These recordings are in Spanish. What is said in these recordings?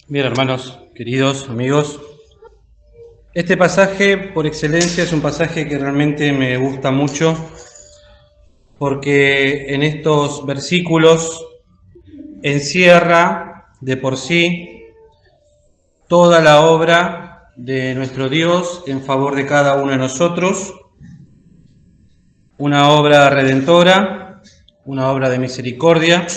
Bien, hermanos, queridos amigos, este pasaje por excelencia es un pasaje que realmente me gusta mucho porque en estos versículos encierra de por sí toda la obra de nuestro Dios en favor de cada uno de nosotros, una obra redentora, una obra de misericordia,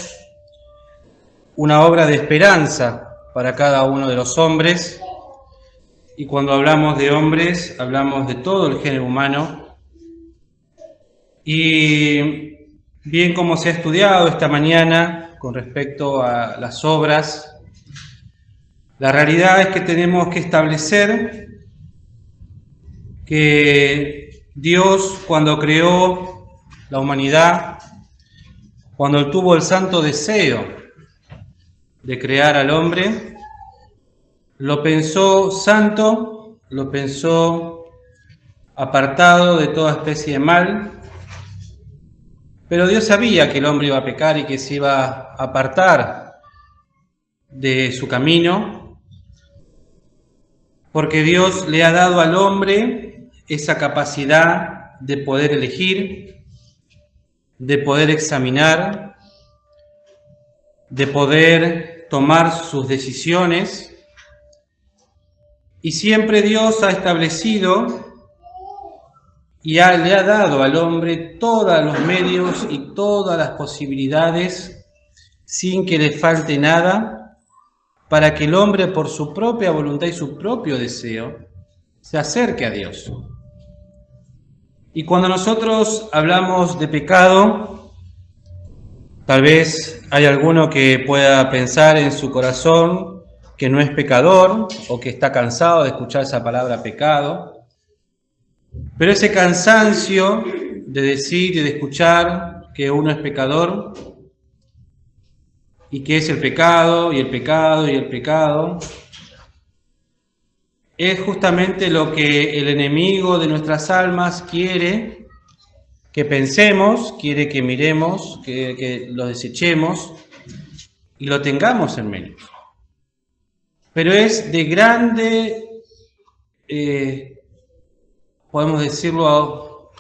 una obra de esperanza para cada uno de los hombres. Y cuando hablamos de hombres, hablamos de todo el género humano. Y bien como se ha estudiado esta mañana con respecto a las obras, la realidad es que tenemos que establecer que Dios, cuando creó la humanidad, cuando tuvo el santo deseo de crear al hombre, lo pensó santo, lo pensó apartado de toda especie de mal, pero Dios sabía que el hombre iba a pecar y que se iba a apartar de su camino, porque Dios le ha dado al hombre esa capacidad de poder elegir, de poder examinar, de poder tomar sus decisiones, y siempre Dios ha establecido y le ha dado al hombre todos los medios y todas las posibilidades sin que le falte nada, para que el hombre por su propia voluntad y su propio deseo se acerque a Dios. Y cuando nosotros hablamos de pecado, tal vez hay alguno que pueda pensar en su corazón que no es pecador o que está cansado de escuchar esa palabra pecado. Pero ese cansancio de decir y de escuchar que uno es pecador y que es el pecado y el pecado y el pecado, es justamente lo que el enemigo de nuestras almas quiere que pensemos, quiere que miremos, que lo desechemos y lo tengamos en menos. Pero es de grande, podemos decirlo,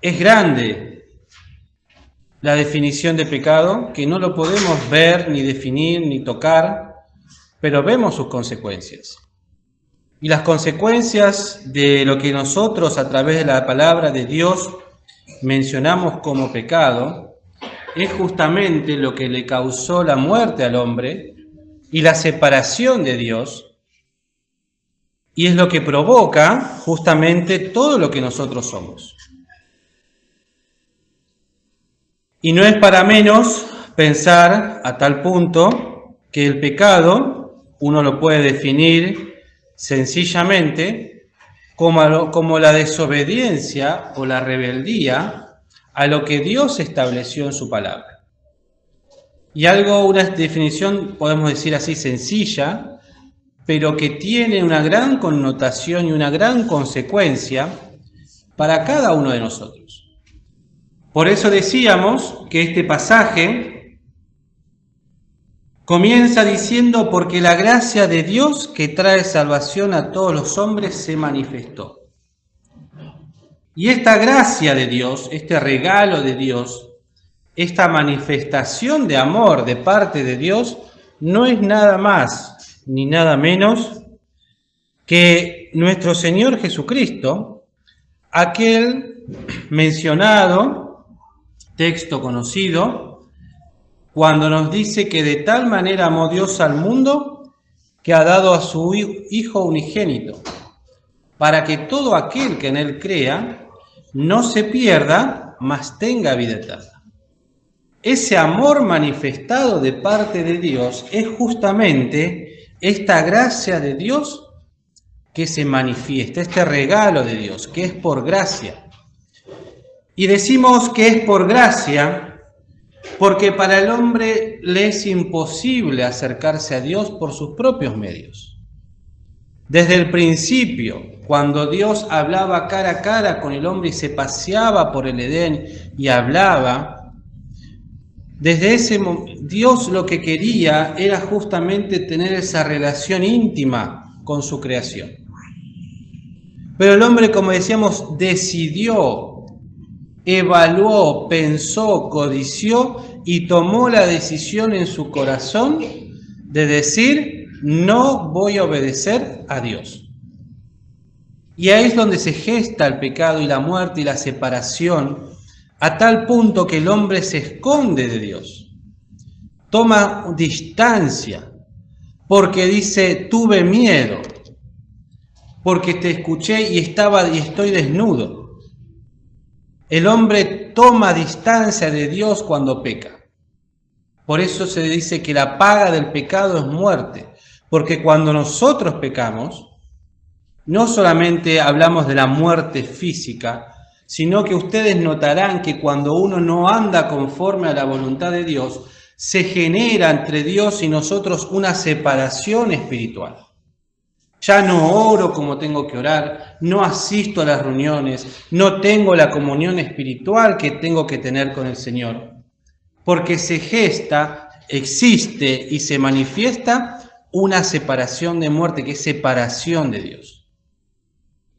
es grande la definición de pecado, que no lo podemos ver, ni definir, ni tocar, pero vemos sus consecuencias. Y las consecuencias de lo que nosotros a través de la palabra de Dios mencionamos como pecado, es justamente lo que le causó la muerte al hombre y la separación de Dios, y es lo que provoca justamente todo lo que nosotros somos. Y no es para menos pensar a tal punto que el pecado uno lo puede definir sencillamente como la desobediencia o la rebeldía a lo que Dios estableció en su palabra. Y una definición, podemos decir así, sencilla, pero que tiene una gran connotación y una gran consecuencia para cada uno de nosotros. Por eso decíamos que este pasaje comienza diciendo: porque la gracia de Dios que trae salvación a todos los hombres se manifestó. Y esta gracia de Dios, este regalo de Dios, esta manifestación de amor de parte de Dios, no es nada más ni nada menos que nuestro Señor Jesucristo, aquel mencionado, texto conocido, cuando nos dice que de tal manera amó Dios al mundo que ha dado a su Hijo unigénito, para que todo aquel que en él crea no se pierda, mas tenga vida eterna. Ese amor manifestado de parte de Dios es justamente esta gracia de Dios que se manifiesta, este regalo de Dios, que es por gracia. Y decimos que es por gracia porque para el hombre le es imposible acercarse a Dios por sus propios medios. Desde el principio, cuando Dios hablaba cara a cara con el hombre y se paseaba por el Edén y hablaba, Dios lo que quería era justamente tener esa relación íntima con su creación. Pero el hombre, como decíamos, decidió, evaluó, pensó, codició y tomó la decisión en su corazón de decir: no voy a obedecer a Dios. Y ahí es donde se gesta el pecado y la muerte y la separación, a tal punto que el hombre se esconde de Dios, toma distancia, porque dice: tuve miedo, porque te escuché y estoy desnudo. El hombre toma distancia de Dios cuando peca. Por eso se dice que la paga del pecado es muerte, porque cuando nosotros pecamos, no solamente hablamos de la muerte física, sino que ustedes notarán que cuando uno no anda conforme a la voluntad de Dios, se genera entre Dios y nosotros una separación espiritual. Ya no oro como tengo que orar, no asisto a las reuniones, no tengo la comunión espiritual que tengo que tener con el Señor, porque se gesta, existe y se manifiesta una separación de muerte, que es separación de Dios.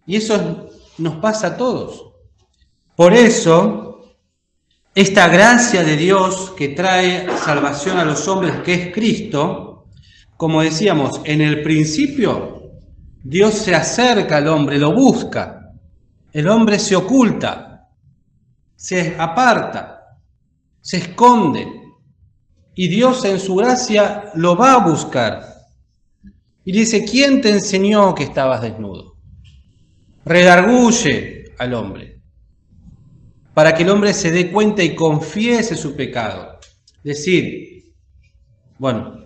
Y eso nos pasa a todos. Por eso, esta gracia de Dios que trae salvación a los hombres, que es Cristo, como decíamos, en el principio, Dios se acerca al hombre, lo busca. El hombre se oculta, se aparta, se esconde. Y Dios en su gracia lo va a buscar. Y dice: ¿quién te enseñó que estabas desnudo? Redarguye al hombre, para que el hombre se dé cuenta y confiese su pecado. Es decir, bueno,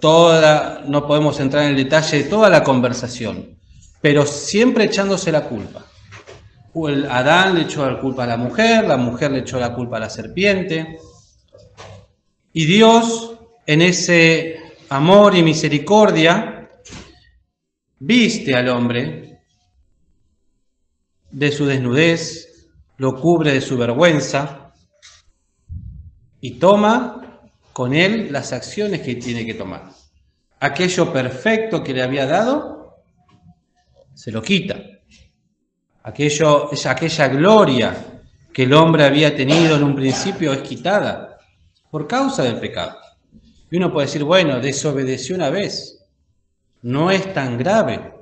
no podemos entrar en el detalle de toda la conversación, pero siempre echándose la culpa. Adán le echó la culpa a la mujer le echó la culpa a la serpiente, y Dios, en ese amor y misericordia, viste al hombre de su desnudez, lo cubre de su vergüenza y toma con él las acciones que tiene que tomar. Aquello perfecto que le había dado, se lo quita. Aquella gloria que el hombre había tenido en un principio es quitada por causa del pecado. Y uno puede decir: bueno, desobedeció una vez, no es tan grave.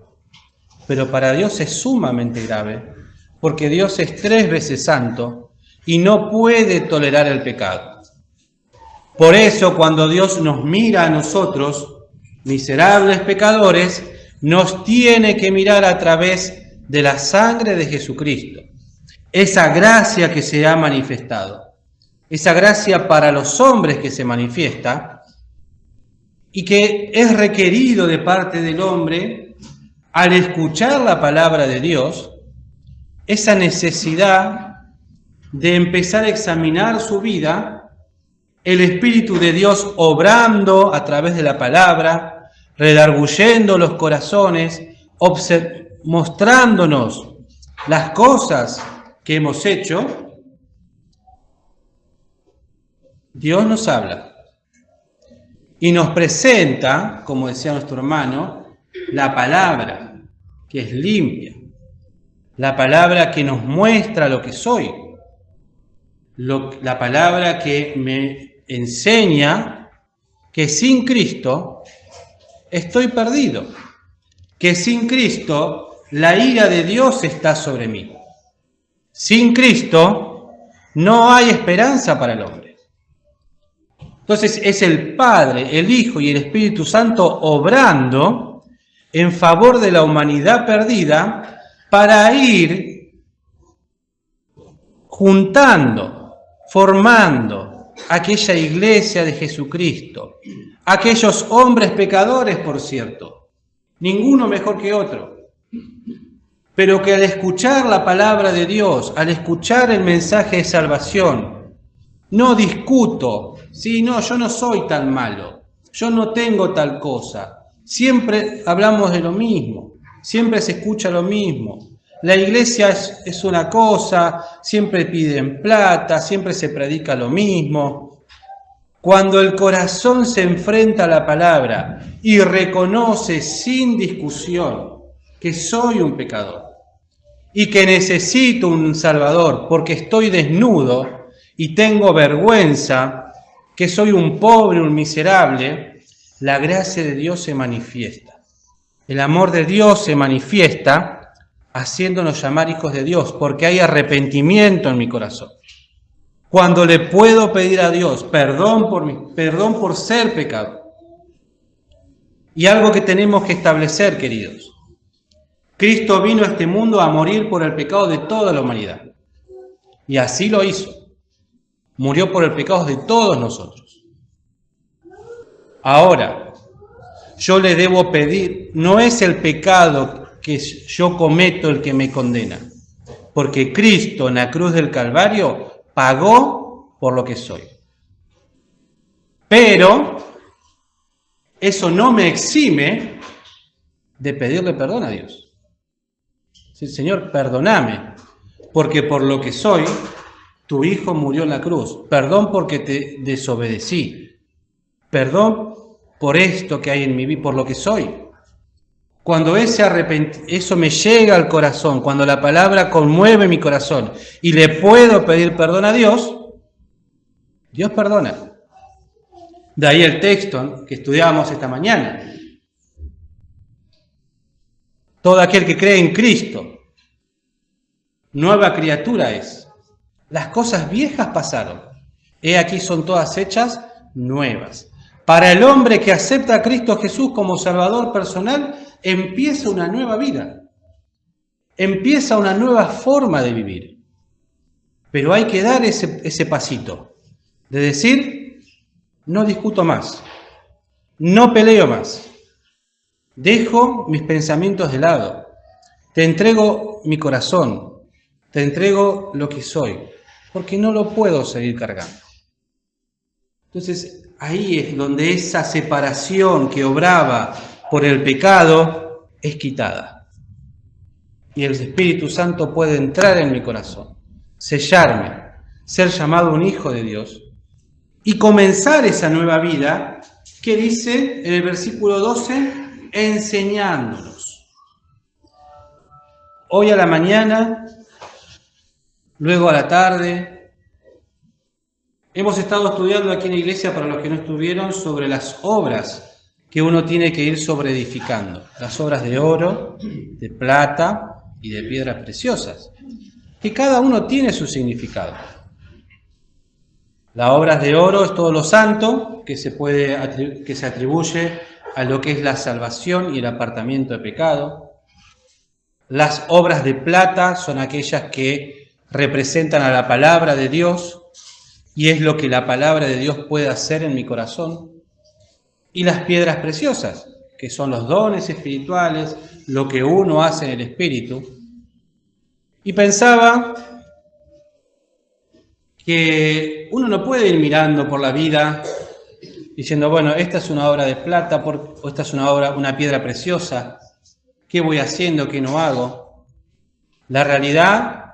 Pero para Dios es sumamente grave, porque Dios es 3 veces santo y no puede tolerar el pecado. Por eso, cuando Dios nos mira a nosotros, miserables pecadores, nos tiene que mirar a través de la sangre de Jesucristo. Esa gracia que se ha manifestado, esa gracia para los hombres que se manifiesta y que es requerido de parte del hombre al escuchar la palabra de Dios, esa necesidad de empezar a examinar su vida, el Espíritu de Dios obrando a través de la palabra, redarguyendo los corazones, mostrándonos las cosas que hemos hecho. Dios nos habla y nos presenta, como decía nuestro hermano, la palabra que es limpia, la palabra que nos muestra lo que soy, la palabra que me enseña que sin Cristo estoy perdido, que sin Cristo la ira de Dios está sobre mí. Sin Cristo no hay esperanza para el hombre. Entonces es el Padre, el Hijo y el Espíritu Santo obrando en favor de la humanidad perdida para ir juntando, formando aquella iglesia de Jesucristo, aquellos hombres pecadores, por cierto, ninguno mejor que otro, pero que al escuchar la palabra de Dios, al escuchar el mensaje de salvación, no discuto, sí, no, yo no soy tan malo, yo no tengo tal cosa. Siempre hablamos de lo mismo, siempre se escucha lo mismo. La iglesia es una cosa, siempre piden plata, siempre se predica lo mismo. Cuando el corazón se enfrenta a la palabra y reconoce sin discusión que soy un pecador y que necesito un Salvador porque estoy desnudo y tengo vergüenza, que soy un pobre, un miserable, la gracia de Dios se manifiesta. El amor de Dios se manifiesta haciéndonos llamar hijos de Dios, porque hay arrepentimiento en mi corazón. Cuando le puedo pedir a Dios perdón por ser pecador. Y algo que tenemos que establecer, queridos. Cristo vino a este mundo a morir por el pecado de toda la humanidad. Y así lo hizo. Murió por el pecado de todos nosotros. Ahora, yo le debo pedir, no es el pecado que yo cometo el que me condena, porque Cristo en la cruz del Calvario pagó por lo que soy. Pero eso no me exime de pedirle perdón a Dios. Señor, perdóname, porque por lo que soy, tu Hijo murió en la cruz. Perdón porque te desobedecí. Perdón por esto que hay en mi vida, por lo que soy. Cuando eso me llega al corazón, cuando la palabra conmueve mi corazón y le puedo pedir perdón a Dios, Dios perdona. De ahí el texto que estudiábamos esta mañana. Todo aquel que cree en Cristo, nueva criatura es. Las cosas viejas pasaron. He aquí son todas hechas nuevas. Para el hombre que acepta a Cristo Jesús como Salvador personal, empieza una nueva vida. Empieza una nueva forma de vivir. Pero hay que dar ese pasito de decir, no discuto más, no peleo más, dejo mis pensamientos de lado, te entrego mi corazón, te entrego lo que soy, porque no lo puedo seguir cargando. Entonces, ahí es donde esa separación que obraba por el pecado es quitada. Y el Espíritu Santo puede entrar en mi corazón, sellarme, ser llamado un hijo de Dios y comenzar esa nueva vida que dice en el versículo 12, enseñándonos. Hoy a la mañana, luego a la tarde, hemos estado estudiando aquí en la iglesia, para los que no estuvieron, sobre las obras que uno tiene que ir sobreedificando. Las obras de oro, de plata y de piedras preciosas, que cada uno tiene su significado. Las obras de oro es todo lo santo que se atribuye a lo que es la salvación y el apartamiento de pecado. Las obras de plata son aquellas que representan a la palabra de Dios y es lo que la palabra de Dios puede hacer en mi corazón. Y las piedras preciosas, que son los dones espirituales, lo que uno hace en el Espíritu. Y pensaba que uno no puede ir mirando por la vida diciendo, bueno, esta es una obra de plata o esta es una piedra preciosa. ¿Qué voy haciendo? ¿Qué no hago? La realidad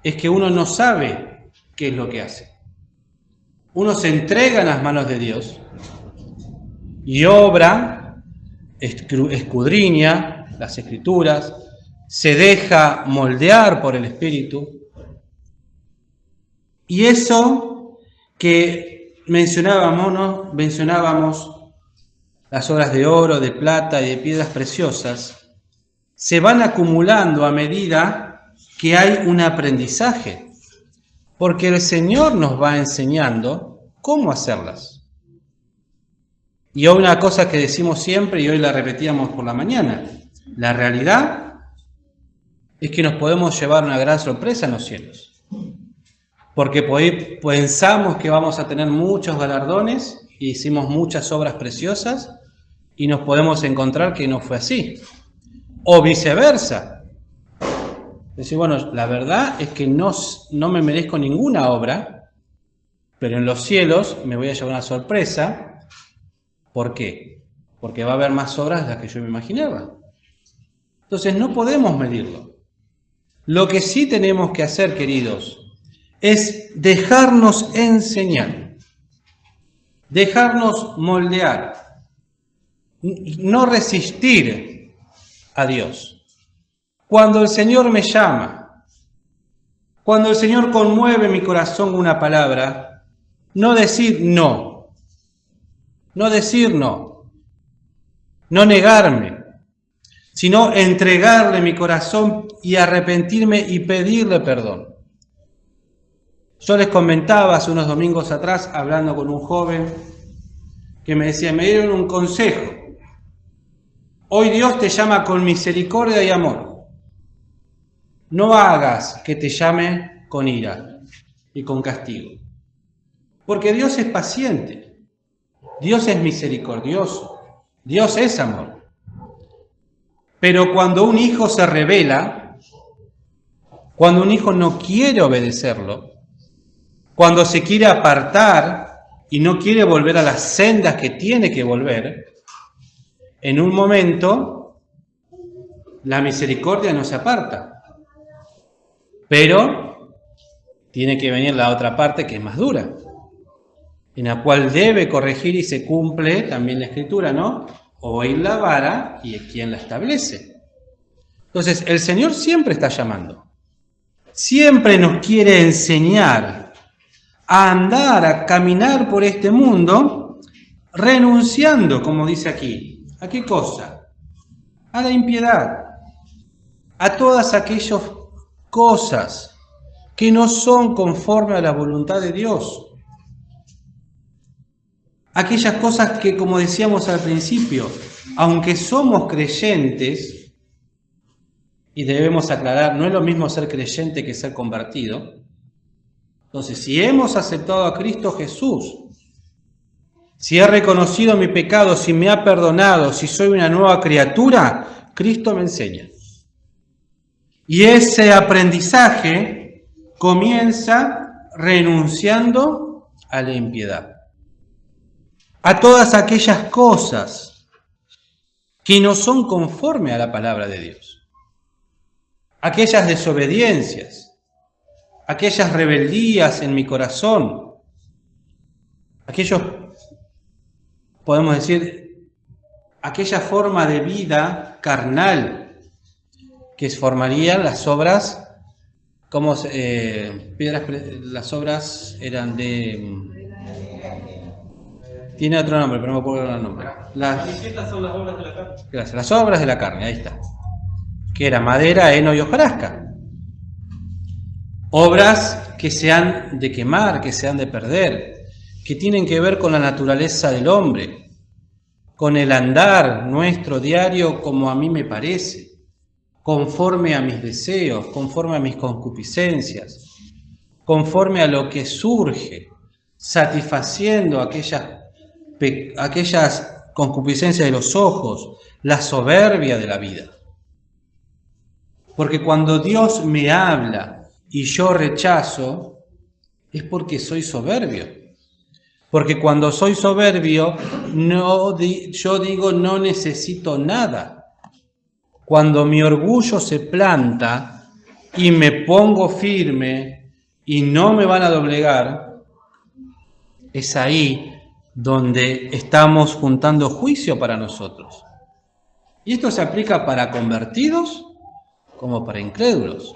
es que uno no sabe qué es lo que hace. Uno se entrega en las manos de Dios y obra, escudriña las Escrituras, se deja moldear por el Espíritu. Y eso que mencionábamos las obras de oro, de plata y de piedras preciosas, se van acumulando a medida que hay un aprendizaje, porque el Señor nos va enseñando cómo hacerlas. Y hoy una cosa que decimos siempre, y hoy la repetíamos por la mañana, la realidad es que nos podemos llevar una gran sorpresa en los cielos. Porque pensamos que vamos a tener muchos galardones y hicimos muchas obras preciosas y nos podemos encontrar que no fue así. O viceversa. Decir, bueno, la verdad es que no me merezco ninguna obra, pero en los cielos me voy a llevar una sorpresa. ¿Por qué? Porque va a haber más obras de las que yo me imaginaba. Entonces no podemos medirlo. Lo que sí tenemos que hacer, queridos, es dejarnos enseñar. dejarnos moldear, no resistir a Dios. Cuando el Señor me llama, cuando el Señor conmueve mi corazón con una palabra, no decir no, no decir no, no negarme, sino entregarle mi corazón y arrepentirme y pedirle perdón. Yo les comentaba hace unos domingos atrás, hablando con un joven, que me decía, me dieron un consejo. Hoy Dios te llama con misericordia y amor. No hagas que te llame con ira y con castigo. Porque Dios es paciente, Dios es misericordioso, Dios es amor. Pero cuando un hijo se rebela, cuando un hijo no quiere obedecerlo, cuando se quiere apartar y no quiere volver a las sendas que tiene que volver, en un momento la misericordia no se aparta. Pero tiene que venir la otra parte que es más dura, en la cual debe corregir y se cumple también la Escritura, ¿no? Oír la vara y es quien la establece. Entonces, el Señor siempre está llamando. Siempre nos quiere enseñar a andar, a caminar por este mundo, renunciando, como dice aquí. ¿A qué cosa? A la impiedad, a todas aquellas cosas que no son conforme a la voluntad de Dios. Aquellas cosas que, como decíamos al principio, aunque somos creyentes, y debemos aclarar, no es lo mismo ser creyente que ser convertido. Entonces, si hemos aceptado a Cristo Jesús, si he reconocido mi pecado, si me ha perdonado, si soy una nueva criatura, Cristo me enseña. Y ese aprendizaje comienza renunciando a la impiedad, a todas aquellas cosas que no son conforme a la palabra de Dios, aquellas desobediencias, aquellas rebeldías en mi corazón, aquellos, podemos decir, aquella forma de vida carnal que formarían las obras, como las obras eran de... Tiene otro nombre, pero no me acuerdo el nombre. Estas son las obras de la carne. Gracias, las obras de la carne, ahí está. Que era madera, heno y hojarasca. Obras que se han de quemar, que se han de perder, que tienen que ver con la naturaleza del hombre, con el andar nuestro diario como a mí me parece, conforme a mis deseos, conforme a mis concupiscencias, conforme a lo que surge, satisfaciendo aquellas concupiscencias de los ojos, la soberbia de la vida. Porque cuando Dios me habla y yo rechazo, es porque soy soberbio. Porque cuando soy soberbio, yo digo no necesito nada. Cuando mi orgullo se planta y me pongo firme y no me van a doblegar, es ahí donde estamos juntando juicio para nosotros. Y esto se aplica para convertidos como para incrédulos.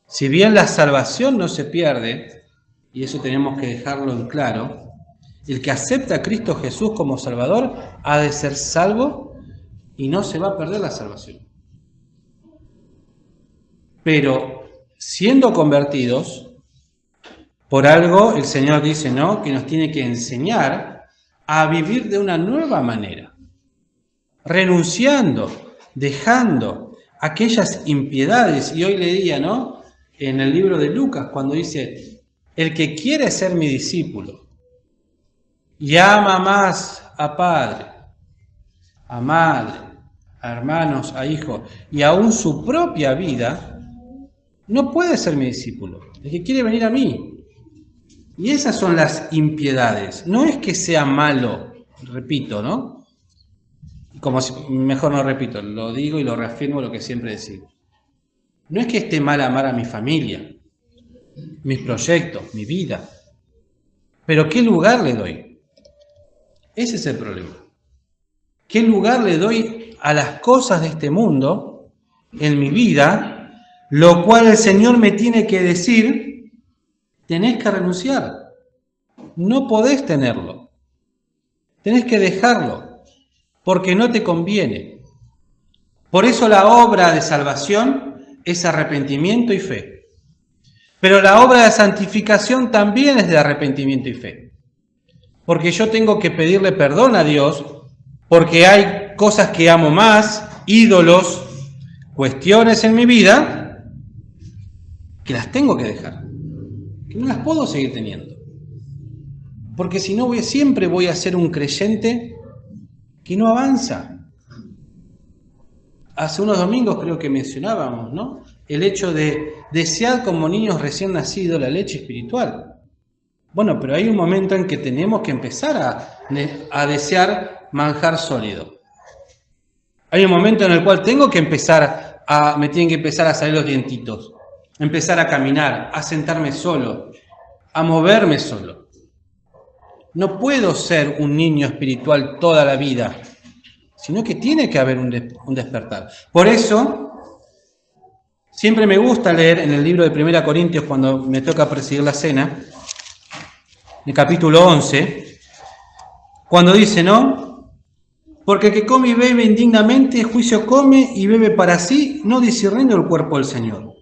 Si bien la salvación no se pierde, y eso tenemos que dejarlo en claro, el que acepta a Cristo Jesús como Salvador ha de ser salvo y no se va a perder la salvación. Pero siendo convertidos, por algo el Señor dice, ¿no?, que nos tiene que enseñar a vivir de una nueva manera, renunciando, dejando aquellas impiedades. Y hoy leía, ¿no?, en el libro de Lucas, cuando dice, el que quiere ser mi discípulo y ama más a padre, a madre, a hermanos, a hijos y aún su propia vida, no puede ser mi discípulo. El que quiere venir a mí. Y esas son las impiedades. No es que sea malo, repito, ¿no? Como si, mejor no repito, lo digo y lo reafirmo lo que siempre decimos. No es que esté mal amar a mi familia, mis proyectos, mi vida. Pero ¿qué lugar le doy? Ese es el problema. ¿Qué lugar le doy a las cosas de este mundo en mi vida? Lo cual el Señor me tiene que decir, tenés que renunciar. No podés tenerlo. Tenés que dejarlo, porque no te conviene. Por eso la obra de salvación es arrepentimiento y fe. Pero la obra de santificación también es de arrepentimiento y fe. Porque yo tengo que pedirle perdón a Dios, porque hay cosas que amo más, ídolos, cuestiones en mi vida, que las tengo que dejar, que no las puedo seguir teniendo. Porque si no, siempre voy a ser un creyente que no avanza. Hace unos domingos creo que mencionábamos, ¿no? El hecho de desear como niños recién nacidos la leche espiritual. Bueno, pero hay un momento en que tenemos que empezar a desear manjar sólido. Hay un momento en el cual me tienen que empezar a salir los dientitos, empezar a caminar, a sentarme solo, a moverme solo. No puedo ser un niño espiritual toda la vida, sino que tiene que haber un despertar. Por eso, siempre me gusta leer en el libro de 1 Corintios, cuando me toca presidir la cena, el capítulo 11, cuando dice, ¿no? Porque el que come y bebe indignamente, juicio come y bebe para sí, no discerniendo el cuerpo del Señor.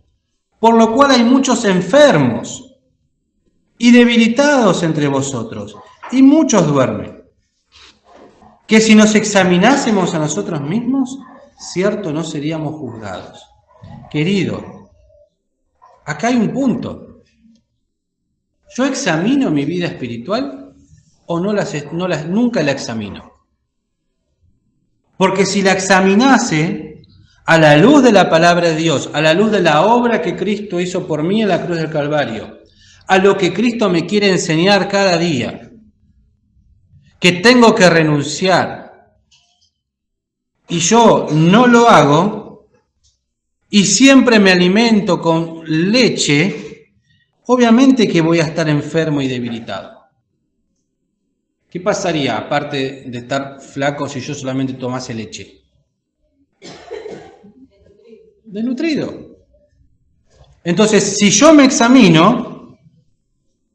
Por lo cual hay muchos enfermos y debilitados entre vosotros, y muchos duermen. Que si nos examinásemos a nosotros mismos, cierto no seríamos juzgados. Querido, acá hay un punto. ¿Yo examino mi vida espiritual o nunca la examino? Porque si la examinase a la luz de la palabra de Dios, a la luz de la obra que Cristo hizo por mí en la cruz del Calvario, a lo que Cristo me quiere enseñar cada día, que tengo que renunciar, y yo no lo hago, y siempre me alimento con leche, obviamente que voy a estar enfermo y debilitado. ¿Qué pasaría, aparte de estar flaco, si yo solamente tomase leche? Desnutrido. Entonces, si yo me examino,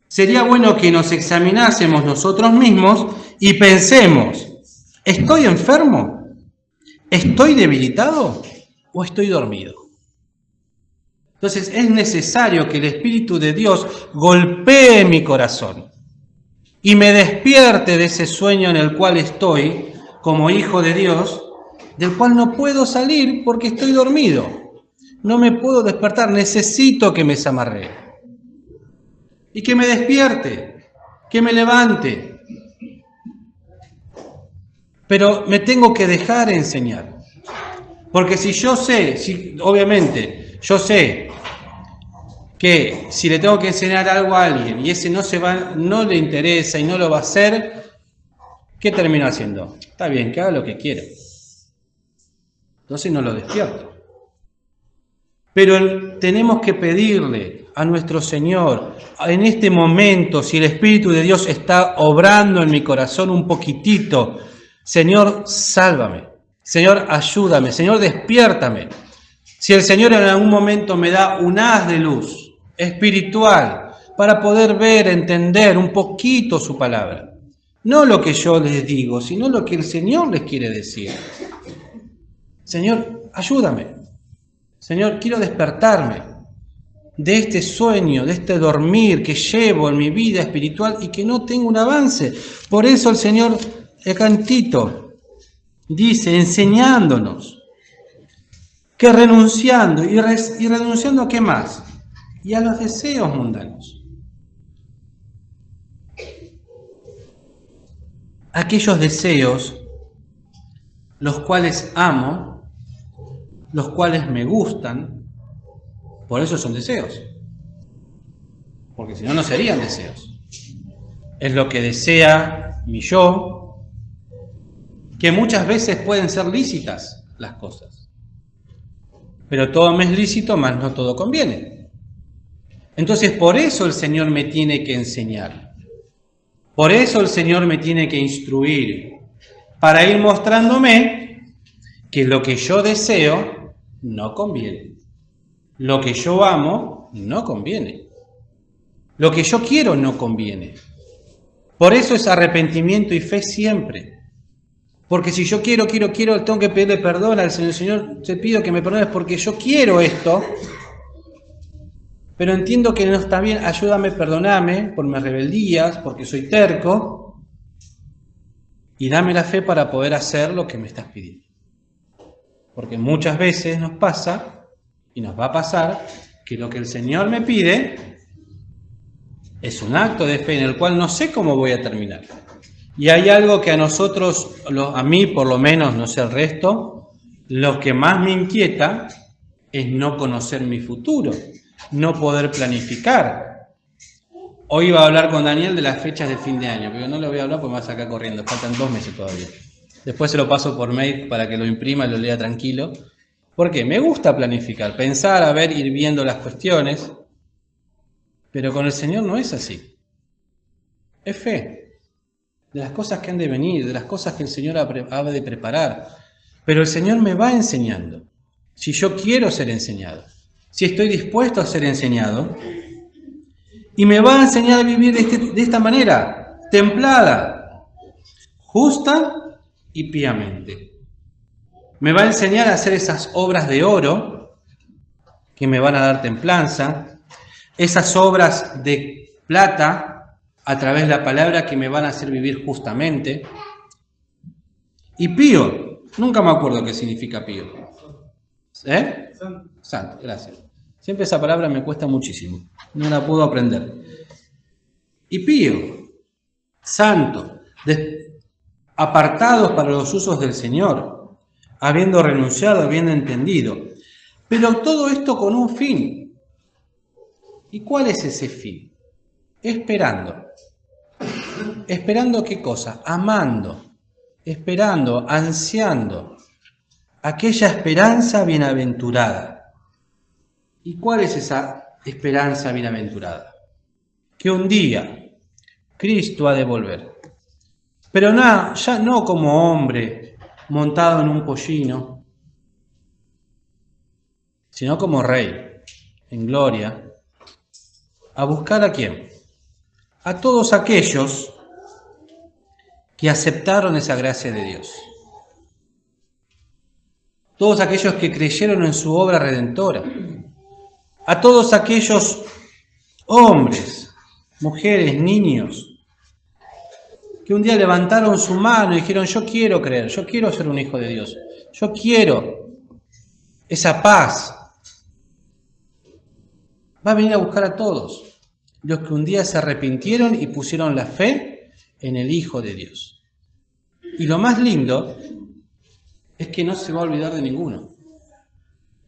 sería bueno que nos examinásemos nosotros mismos y pensemos, ¿estoy enfermo? ¿Estoy debilitado? ¿O estoy dormido? Entonces es necesario que el Espíritu de Dios golpee mi corazón y me despierte de ese sueño en el cual estoy como hijo de Dios, del cual no puedo salir porque estoy dormido. No me puedo despertar, necesito que me desamarre y que me despierte, que me levante. Pero me tengo que dejar enseñar. Porque si yo sé, obviamente, yo sé que si le tengo que enseñar algo a alguien y ese no le interesa y no lo va a hacer, ¿qué termino haciendo? Está bien, que haga lo que quiera. Entonces no lo despierto. Pero tenemos que pedirle a nuestro Señor, en este momento, si el Espíritu de Dios está obrando en mi corazón un poquitito, Señor, sálvame. Señor, ayúdame. Señor, despiértame. Si el Señor en algún momento me da un haz de luz espiritual para poder ver, entender un poquito su palabra. No lo que yo les digo, sino lo que el Señor les quiere decir. Señor, ayúdame. Señor, quiero despertarme de este sueño, de este dormir que llevo en mi vida espiritual y que no tengo un avance. Por eso el Señor, el cantito, dice, enseñándonos que renunciando, ¿y renunciando a qué más? Y a los deseos mundanos. Aquellos deseos, los cuales amo, los cuales me gustan, por eso son deseos. Porque si no, no serían deseos. Es lo que desea mi yo, que muchas veces pueden ser lícitas las cosas. Pero todo me es lícito, mas no todo conviene. Entonces, por eso el Señor me tiene que enseñar. Por eso el Señor me tiene que instruir, para ir mostrándome que lo que yo deseo no conviene. Lo que yo amo no conviene. Lo que yo quiero no conviene. Por eso es arrepentimiento y fe siempre. Porque si yo quiero, tengo que pedirle perdón al Señor. Señor, te pido que me perdones porque yo quiero esto, pero entiendo que no está bien. Ayúdame, perdoname por mis rebeldías, porque soy terco, y dame la fe para poder hacer lo que me estás pidiendo. Porque muchas veces nos pasa, y nos va a pasar, que lo que el Señor me pide es un acto de fe en el cual no sé cómo voy a terminar. Y hay algo que a nosotros, a mí por lo menos, no sé el resto, lo que más me inquieta es no conocer mi futuro, no poder planificar. Hoy iba a hablar con Daniel de las fechas de fin de año, pero no lo voy a hablar porque me va a sacar corriendo, faltan 2 meses todavía. Después se lo paso por mail para que lo imprima y lo lea tranquilo. Porque me gusta planificar, pensar, a ver, ir viendo las cuestiones, pero con el Señor no es así. Es fe, de las cosas que han de venir, de las cosas que el Señor ha de preparar. Pero el Señor me va enseñando, si yo quiero ser enseñado, si estoy dispuesto a ser enseñado, y me va a enseñar a vivir de esta manera, templada, justa y piamente. Me va a enseñar a hacer esas obras de oro que me van a dar templanza, esas obras de plata a través de la palabra que me van a hacer vivir justamente. Y pío, nunca me acuerdo qué significa pío. ¿Eh? Santo, gracias. Siempre esa palabra me cuesta muchísimo, no la puedo aprender. Y pío, santo, apartados para los usos del Señor, habiendo renunciado, habiendo entendido. Pero todo esto con un fin. ¿Y cuál es ese fin? Esperando. ¿Esperando qué cosa? Amando, esperando, ansiando aquella esperanza bienaventurada. ¿Y cuál es esa esperanza bienaventurada? Que un día Cristo ha de volver. Pero ya no como hombre montado en un pollino, sino como rey, en gloria. ¿A buscar a quién? A todos aquellos que aceptaron esa gracia de Dios. Todos aquellos que creyeron en su obra redentora. A todos aquellos hombres, mujeres, niños, que un día levantaron su mano y dijeron, yo quiero creer, yo quiero ser un hijo de Dios, yo quiero esa paz. Va a venir a buscar a todos los que un día se arrepintieron y pusieron la fe en el Hijo de Dios. Y lo más lindo es que no se va a olvidar de ninguno.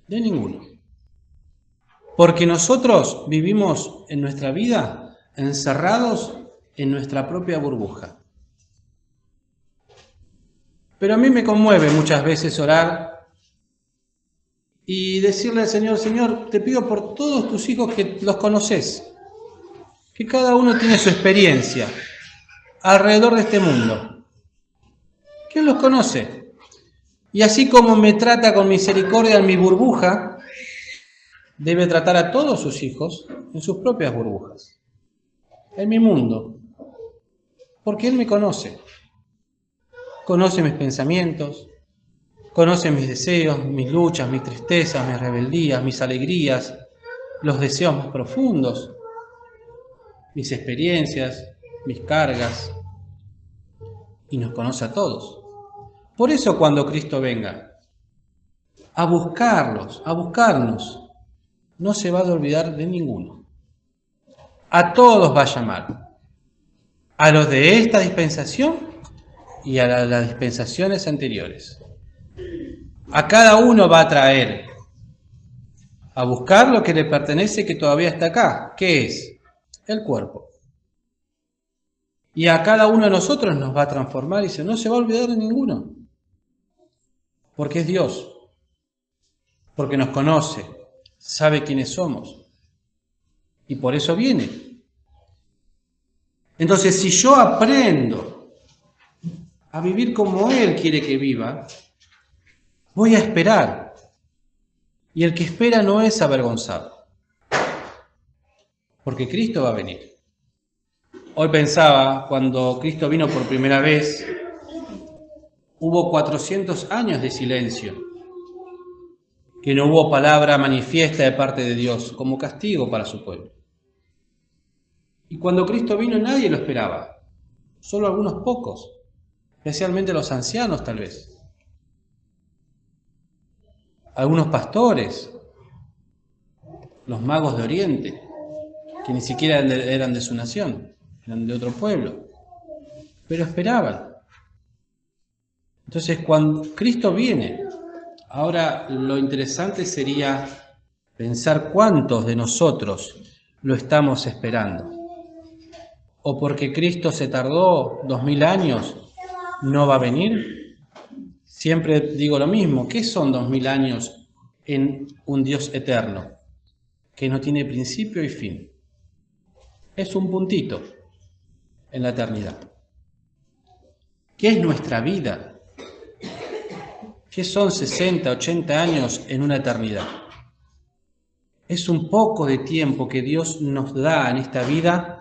De ninguno. Porque nosotros vivimos en nuestra vida encerrados en nuestra propia burbuja. Pero a mí me conmueve muchas veces orar y decirle al Señor, Señor, te pido por todos tus hijos que los conoces, que cada uno tiene su experiencia alrededor de este mundo, que Él los conoce. Y así como me trata con misericordia en mi burbuja, debe tratar a todos sus hijos en sus propias burbujas, en mi mundo, porque Él me conoce. Conoce mis pensamientos, conoce mis deseos, mis luchas, mis tristezas, mis rebeldías, mis alegrías, los deseos más profundos, mis experiencias, mis cargas, y nos conoce a todos. Por eso cuando Cristo venga a buscarlos, a buscarnos, no se va a olvidar de ninguno. A todos va a llamar, a los de esta dispensación y a las dispensaciones anteriores. A cada uno va a traer a buscar lo que le pertenece, que todavía está acá. ¿Qué es? El cuerpo. Y a cada uno de nosotros nos va a transformar y no se va a olvidar de ninguno. Porque es Dios. Porque nos conoce, sabe quiénes somos. Y por eso viene. Entonces, si yo aprendo a vivir como Él quiere que viva, voy a esperar. Y el que espera no es avergonzado, porque Cristo va a venir. Hoy pensaba, cuando Cristo vino por primera vez, hubo 400 años de silencio, que no hubo palabra manifiesta de parte de Dios como castigo para su pueblo. Y cuando Cristo vino nadie lo esperaba, solo algunos pocos, especialmente los ancianos tal vez, algunos pastores, los magos de Oriente, que ni siquiera eran de su nación, eran de otro pueblo, pero esperaban. Entonces, cuando Cristo viene, ahora lo interesante sería pensar cuántos de nosotros lo estamos esperando. O porque Cristo se tardó 2000 años, ¿no va a venir? Siempre digo lo mismo, ¿qué son 2000 años en un Dios eterno? Que no tiene principio y fin. Es un puntito en la eternidad. ¿Qué es nuestra vida? ¿Qué son 60, 80 años en una eternidad? Es un poco de tiempo que Dios nos da en esta vida.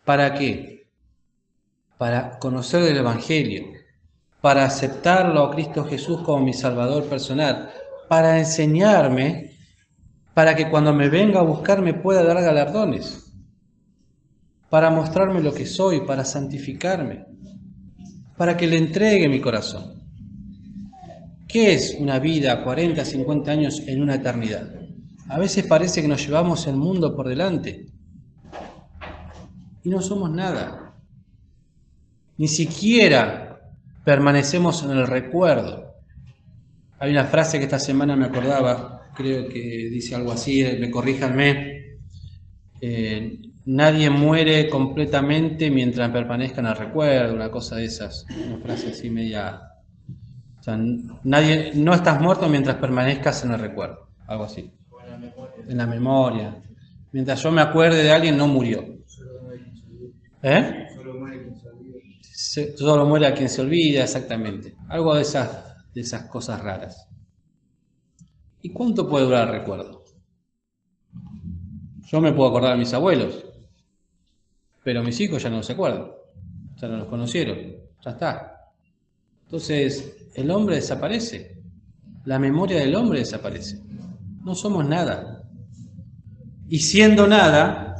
¿Para qué? Para conocer el Evangelio, para aceptarlo a Cristo Jesús como mi Salvador personal, para enseñarme, para que cuando me venga a buscar me pueda dar galardones, para mostrarme lo que soy, para santificarme, para que le entregue mi corazón. ¿Qué es una vida, 40, 50 años en una eternidad? A veces parece que nos llevamos el mundo por delante y no somos nada. Ni siquiera permanecemos en el recuerdo. Hay una frase que esta semana me acordaba, creo que dice algo así, me corríjanme. Nadie muere completamente mientras permanezca en el recuerdo, una cosa de esas, una frase así media. O sea, no estás muerto mientras permanezcas en el recuerdo, algo así. En la memoria. Mientras yo me acuerde de alguien, no murió. Solo muere a quien se olvida, exactamente. Algo de esas cosas raras. ¿Y cuánto puede durar el recuerdo? Yo me puedo acordar de mis abuelos, pero mis hijos ya no se acuerdan, ya no los conocieron, ya está. Entonces, el hombre desaparece, la memoria del hombre desaparece. No somos nada. Y siendo nada,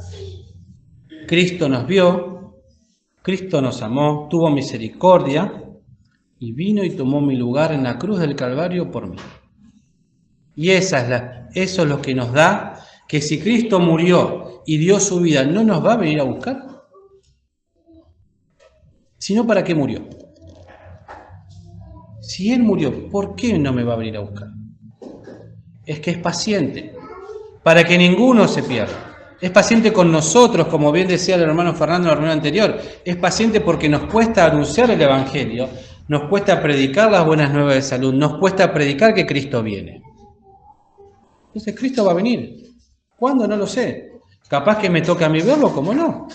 Cristo nos vio, Cristo nos amó, tuvo misericordia y vino y tomó mi lugar en la cruz del Calvario por mí. Y eso es lo que nos da que si Cristo murió y dio su vida, ¿no nos va a venir a buscar? Sino, ¿para qué murió? Si Él murió, ¿por qué no me va a venir a buscar? Es que es paciente, para que ninguno se pierda. Es paciente con nosotros, como bien decía el hermano Fernando en la reunión anterior. Es paciente porque nos cuesta anunciar el Evangelio, nos cuesta predicar las buenas nuevas de salud, nos cuesta predicar que Cristo viene. Entonces Cristo va a venir. ¿Cuándo? No lo sé. Capaz que me toca a mí verlo, ¿cómo no?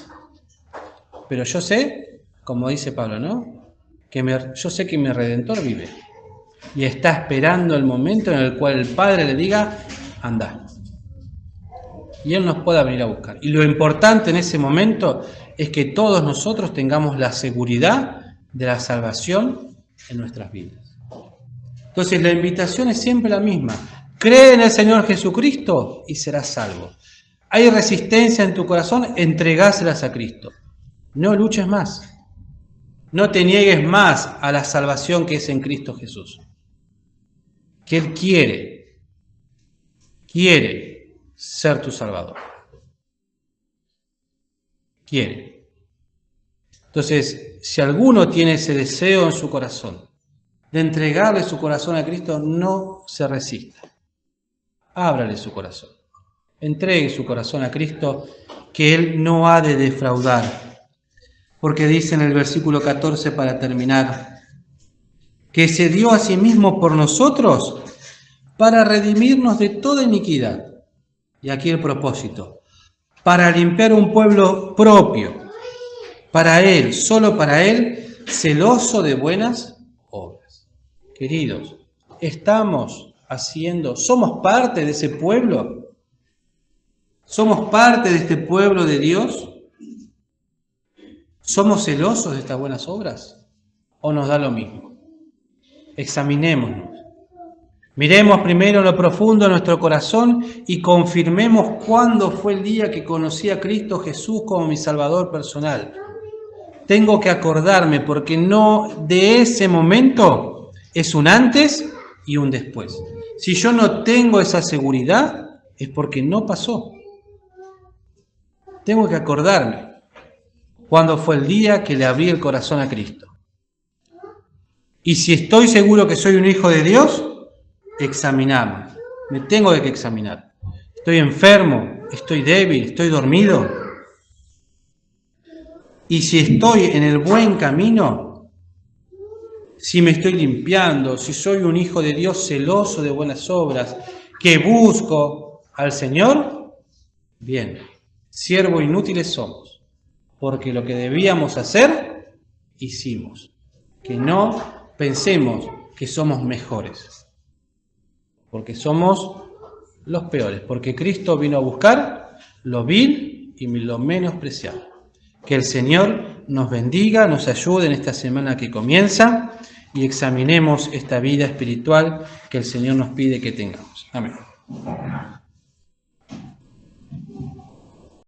Pero yo sé, como dice Pablo, ¿no? Yo sé que mi Redentor vive. Y está esperando el momento en el cual el Padre le diga, anda. Y Él nos pueda venir a buscar. Y lo importante en ese momento es que todos nosotros tengamos la seguridad de la salvación en nuestras vidas. Entonces la invitación es siempre la misma. Cree en el Señor Jesucristo y serás salvo. Hay resistencia en tu corazón, entregáselas a Cristo. No luches más. No te niegues más a la salvación que es en Cristo Jesús. Que Él quiere ser tu Salvador. Quiere. Entonces, si alguno tiene ese deseo en su corazón de entregarle su corazón a Cristo, no se resista. Ábrale su corazón. Entregue su corazón a Cristo, que Él no ha de defraudar. Porque dice en el versículo 14, para terminar, que se dio a sí mismo por nosotros para redimirnos de toda iniquidad. Y aquí el propósito, para limpiar un pueblo propio, para Él, solo para Él, celoso de buenas obras. Queridos, somos parte de ese pueblo, somos parte de este pueblo de Dios. ¿Somos celosos de estas buenas obras? ¿O nos da lo mismo? Examinémonos. Miremos primero en lo profundo de nuestro corazón y confirmemos cuándo fue el día que conocí a Cristo Jesús como mi Salvador personal. Tengo que acordarme, porque no de ese momento es un antes y un después. Si yo no tengo esa seguridad, es porque no pasó. Tengo que acordarme cuándo fue el día que le abrí el corazón a Cristo. Y si estoy seguro que soy un hijo de Dios, examinarme. Me tengo que examinar. ¿Estoy enfermo? ¿Estoy débil? ¿Estoy dormido? Y si estoy en el buen camino, si me estoy limpiando, si soy un hijo de Dios celoso de buenas obras, que busco al Señor, bien, siervos inútiles somos, porque lo que debíamos hacer, hicimos. Que no pensemos que somos mejores, porque somos los peores, porque Cristo vino a buscar lo vil y lo menospreciado. Que el Señor nos bendiga, nos ayude en esta semana que comienza y examinemos esta vida espiritual que el Señor nos pide que tengamos. Amén.